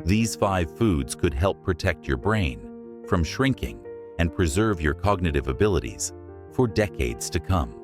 These 5 foods could help protect your brain from shrinking and preserve your cognitive abilities for decades to come.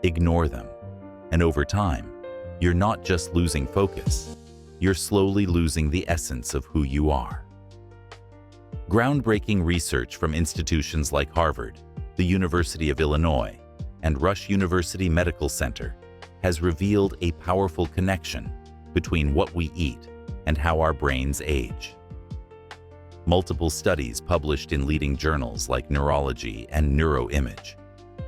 Ignore them, and over time, you're not just losing focus, you're slowly losing the essence of who you are. Groundbreaking research from institutions like Harvard, the University of Illinois, and Rush University Medical Center has revealed a powerful connection between what we eat and how our brains age. Multiple studies published in leading journals like Neurology and Neuroimage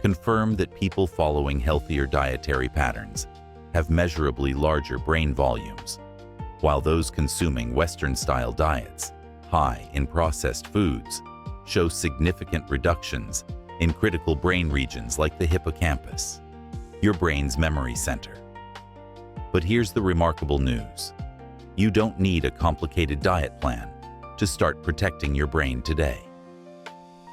confirm that people following healthier dietary patterns have measurably larger brain volumes, while those consuming Western-style diets, high in processed foods, show significant reductions in critical brain regions like the hippocampus, your brain's memory center. But here's the remarkable news. You don't need a complicated diet plan to start protecting your brain today.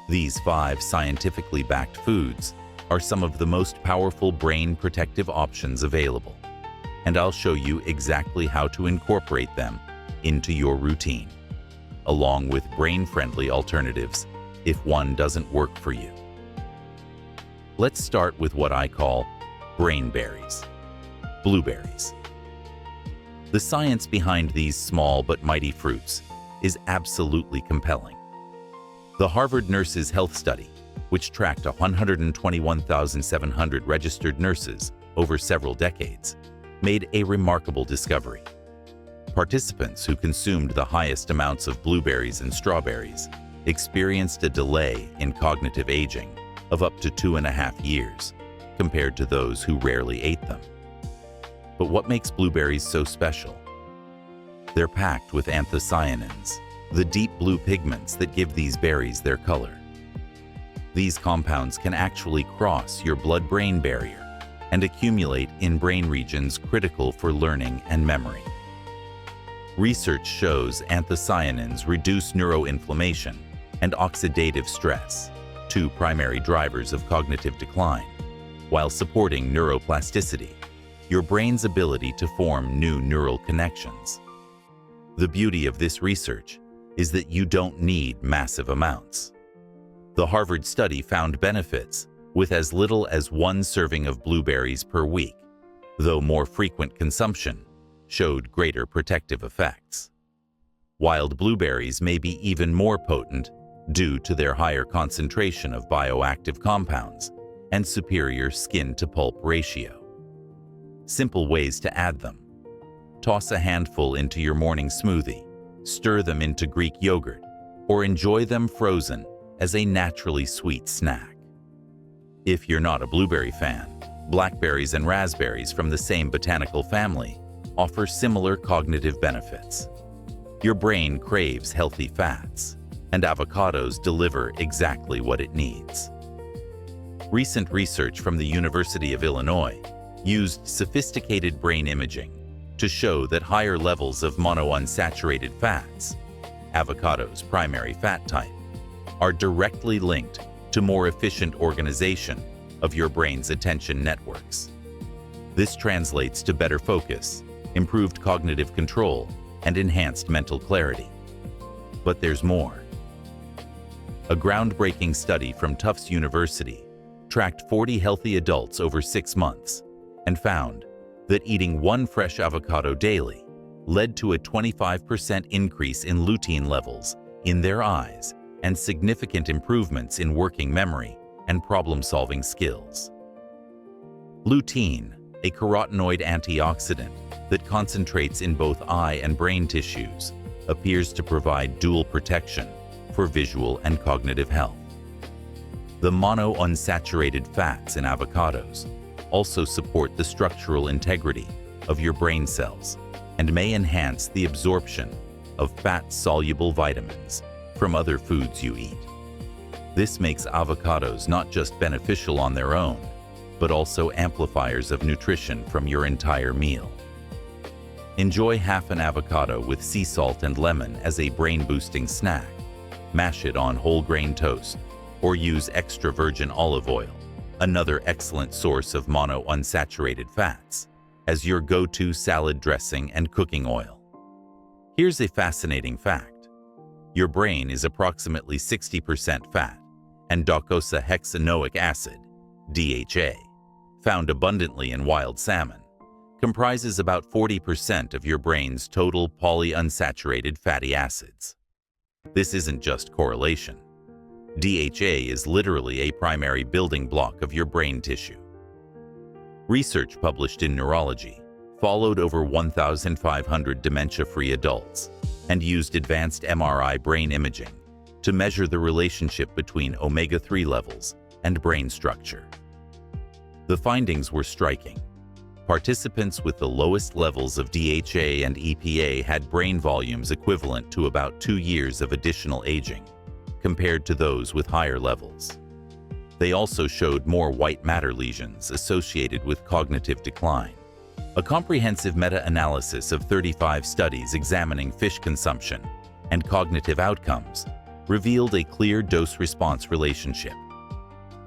These 5 scientifically backed foods are some of the most powerful brain protective options available, and I'll show you exactly how to incorporate them into your routine, along with brain-friendly alternatives if one doesn't work for you. Let's start with what I call brain berries, blueberries. The science behind these small but mighty fruits is absolutely compelling. The Harvard Nurses' Health Study, which tracked 121,700 registered nurses over several decades, made a remarkable discovery. Participants who consumed the highest amounts of blueberries and strawberries experienced a delay in cognitive aging of up to 2.5 years, compared to those who rarely ate them. But what makes blueberries so special? They're packed with anthocyanins, the deep blue pigments that give these berries their color. These compounds can actually cross your blood-brain barrier and accumulate in brain regions critical for learning and memory. Research shows anthocyanins reduce neuroinflammation and oxidative stress, 2 primary drivers of cognitive decline, while supporting neuroplasticity, your brain's ability to form new neural connections. The beauty of this research is that you don't need massive amounts. The Harvard study found benefits with as little as 1 serving of blueberries per week, though more frequent consumption showed greater protective effects. Wild blueberries may be even more potent due to their higher concentration of bioactive compounds and superior skin-to-pulp ratio. Simple ways to add them. Toss a handful into your morning smoothie, stir them into Greek yogurt, or enjoy them frozen as a naturally sweet snack. If you're not a blueberry fan, blackberries and raspberries from the same botanical family offer similar cognitive benefits. Your brain craves healthy fats, and avocados deliver exactly what it needs. Recent research from the University of Illinois used sophisticated brain imaging to show that higher levels of monounsaturated fats, avocado's primary fat type, are directly linked to more efficient organization of your brain's attention networks. This translates to better focus, improved cognitive control, and enhanced mental clarity. But there's more. A groundbreaking study from Tufts University tracked 40 healthy adults over 6 months and found that eating 1 fresh avocado daily led to a 25% increase in lutein levels in their eyes and significant improvements in working memory and problem-solving skills. Lutein, a carotenoid antioxidant that concentrates in both eye and brain tissues, appears to provide dual protection for visual and cognitive health. The monounsaturated fats in avocados also support the structural integrity of your brain cells and may enhance the absorption of fat-soluble vitamins from other foods you eat. This makes avocados not just beneficial on their own, but also amplifiers of nutrition from your entire meal. Enjoy half an avocado with sea salt and lemon as a brain-boosting snack. Mash it on whole grain toast, or use extra virgin olive oil, another excellent source of monounsaturated fats, as your go-to salad dressing and cooking oil. Here's a fascinating fact. Your brain is approximately 60% fat, and docosahexaenoic acid, DHA, found abundantly in wild salmon, comprises about 40% of your brain's total polyunsaturated fatty acids. This isn't just correlation. DHA is literally a primary building block of your brain tissue. Research published in Neurology followed over 1,500 dementia-free adults and used advanced MRI brain imaging to measure the relationship between omega-3 levels and brain structure. The findings were striking. Participants with the lowest levels of DHA and EPA had brain volumes equivalent to about 2 years of additional aging, compared to those with higher levels. They also showed more white matter lesions associated with cognitive decline. A comprehensive meta-analysis of 35 studies examining fish consumption and cognitive outcomes revealed a clear dose-response relationship.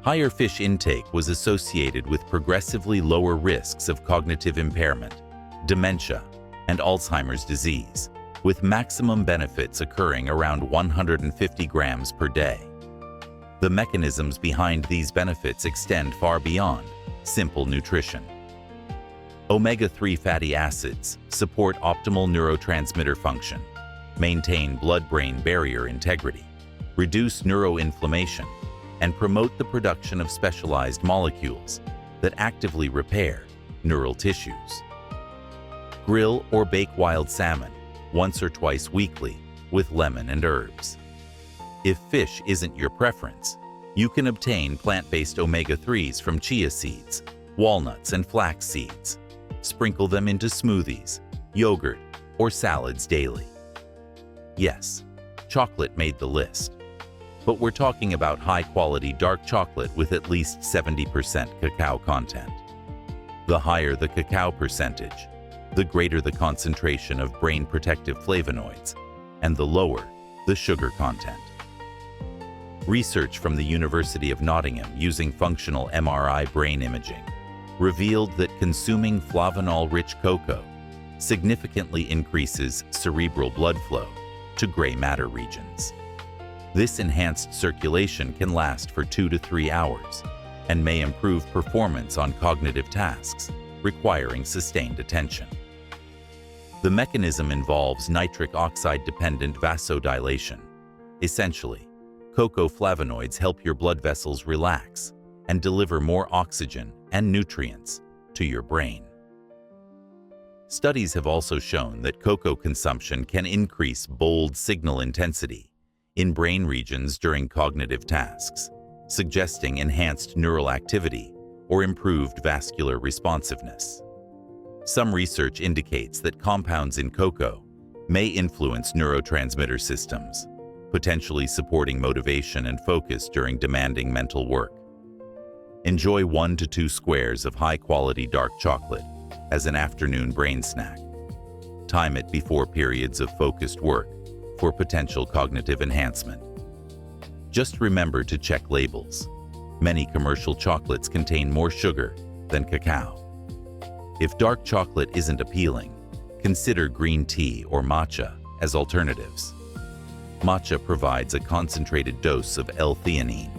Higher fish intake was associated with progressively lower risks of cognitive impairment, dementia, and Alzheimer's disease, with maximum benefits occurring around 150 grams per day. The mechanisms behind these benefits extend far beyond simple nutrition. Omega-3 fatty acids support optimal neurotransmitter function, maintain blood-brain barrier integrity, reduce neuroinflammation, and promote the production of specialized molecules that actively repair neural tissues. Grill or bake wild salmon once or twice weekly with lemon and herbs. If fish isn't your preference, you can obtain plant-based omega-3s from chia seeds, walnuts, and flax seeds. Sprinkle them into smoothies, yogurt, or salads daily. Yes, chocolate made the list, but we're talking about high-quality dark chocolate with at least 70% cacao content. The higher the cacao percentage, the greater the concentration of brain-protective flavonoids, and the lower the sugar content. Research from the University of Nottingham using functional MRI brain imaging revealed that consuming flavanol-rich cocoa significantly increases cerebral blood flow to gray matter regions. This enhanced circulation can last for 2 to 3 hours and may improve performance on cognitive tasks requiring sustained attention. The mechanism involves nitric oxide-dependent vasodilation. Essentially, cocoa flavonoids help your blood vessels relax and deliver more oxygen and nutrients to your brain. Studies have also shown that cocoa consumption can increase bold signal intensity in brain regions during cognitive tasks, suggesting enhanced neural activity or improved vascular responsiveness. Some research indicates that compounds in cocoa may influence neurotransmitter systems, potentially supporting motivation and focus during demanding mental work. Enjoy 1 to 2 squares of high-quality dark chocolate as an afternoon brain snack. Time it before periods of focused work for potential cognitive enhancement. Just remember to check labels. Many commercial chocolates contain more sugar than cacao. If dark chocolate isn't appealing, consider green tea or matcha as alternatives. Matcha provides a concentrated dose of L-theanine,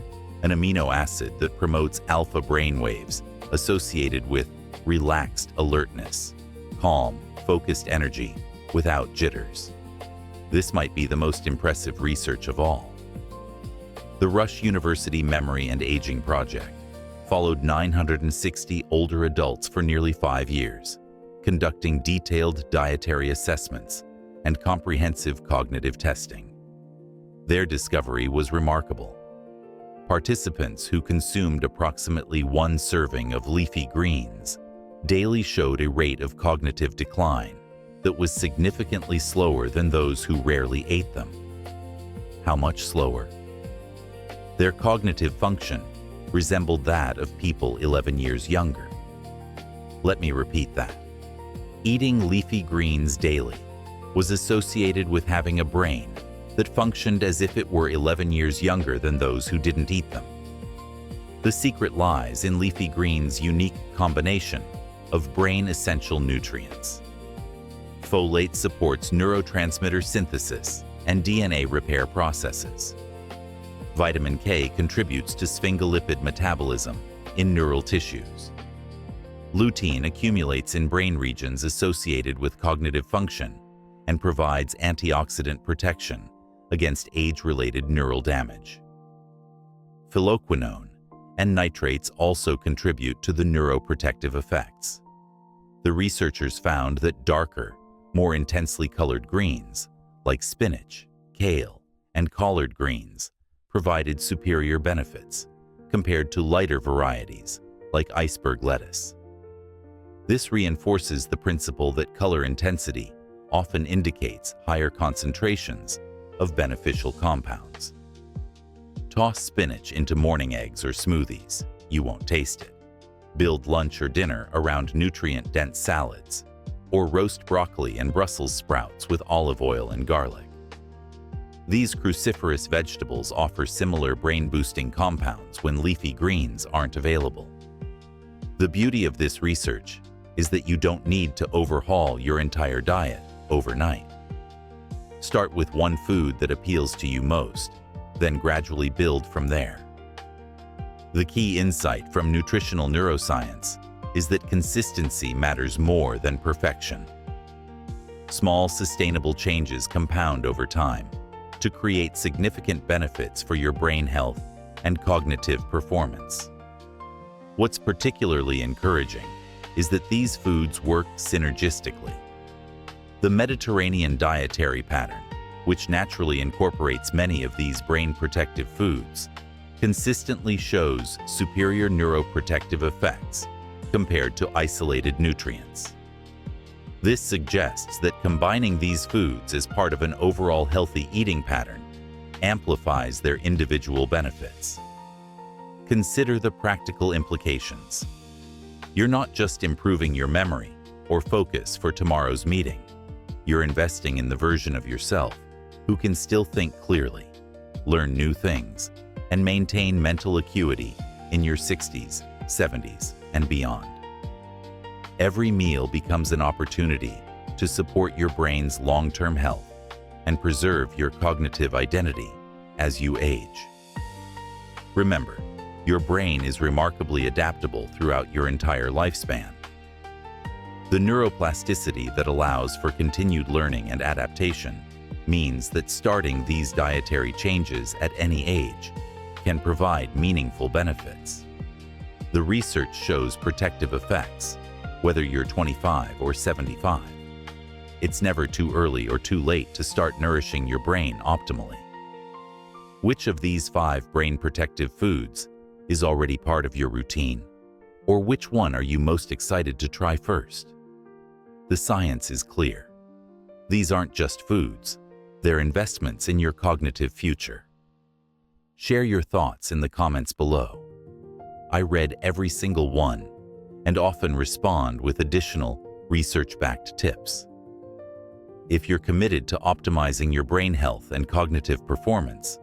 an amino acid that promotes alpha brain waves associated with relaxed alertness, calm, focused energy without jitters. This might be the most impressive research of all. The Rush University Memory and Aging Project followed 960 older adults for nearly 5 years, conducting detailed dietary assessments and comprehensive cognitive testing. Their discovery was remarkable. Participants who consumed approximately 1 serving of leafy greens daily showed a rate of cognitive decline that was significantly slower than those who rarely ate them. How much slower? Their cognitive function resembled that of people 11 years younger. Let me repeat that. Eating leafy greens daily was associated with having a brain that functioned as if it were 11 years younger than those who didn't eat them. The secret lies in leafy greens' unique combination of brain essential nutrients. Folate supports neurotransmitter synthesis and DNA repair processes. Vitamin K contributes to sphingolipid metabolism in neural tissues. Lutein accumulates in brain regions associated with cognitive function and provides antioxidant protection against age-related neural damage. Phylloquinone and nitrates also contribute to the neuroprotective effects. The researchers found that darker, more intensely colored greens, like spinach, kale, and collard greens, provided superior benefits compared to lighter varieties like iceberg lettuce. This reinforces the principle that color intensity often indicates higher concentrations of beneficial compounds. Toss spinach into morning eggs or smoothies. You won't taste it. Build lunch or dinner around nutrient-dense salads, or roast broccoli and Brussels sprouts with olive oil and garlic. These cruciferous vegetables offer similar brain-boosting compounds when leafy greens aren't available. The beauty of this research is that you don't need to overhaul your entire diet overnight. Start with one food that appeals to you most, then gradually build from there. The key insight from nutritional neuroscience is that consistency matters more than perfection. Small, sustainable changes compound over time to create significant benefits for your brain health and cognitive performance. What's particularly encouraging is that these foods work synergistically. The Mediterranean dietary pattern, which naturally incorporates many of these brain-protective foods, consistently shows superior neuroprotective effects compared to isolated nutrients. This suggests that combining these foods as part of an overall healthy eating pattern amplifies their individual benefits. Consider the practical implications. You're not just improving your memory or focus for tomorrow's meeting. You're investing in the version of yourself who can still think clearly, learn new things, and maintain mental acuity in your 60s, 70s, and beyond. Every meal becomes an opportunity to support your brain's long-term health and preserve your cognitive identity as you age. Remember, your brain is remarkably adaptable throughout your entire lifespan. The neuroplasticity that allows for continued learning and adaptation means that starting these dietary changes at any age can provide meaningful benefits. The research shows protective effects, whether you're 25 or 75. It's never too early or too late to start nourishing your brain optimally. Which of these 5 brain-protective foods is already part of your routine? Or which one are you most excited to try first? The science is clear. These aren't just foods, they're investments in your cognitive future. Share your thoughts in the comments below. I read every single one and often respond with additional research-backed tips. If you're committed to optimizing your brain health and cognitive performance,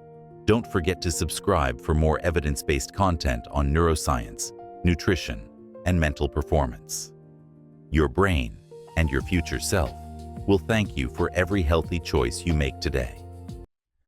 don't forget to subscribe for more evidence-based content on neuroscience, nutrition, and mental performance. Your brain and your future self will thank you for every healthy choice you make today.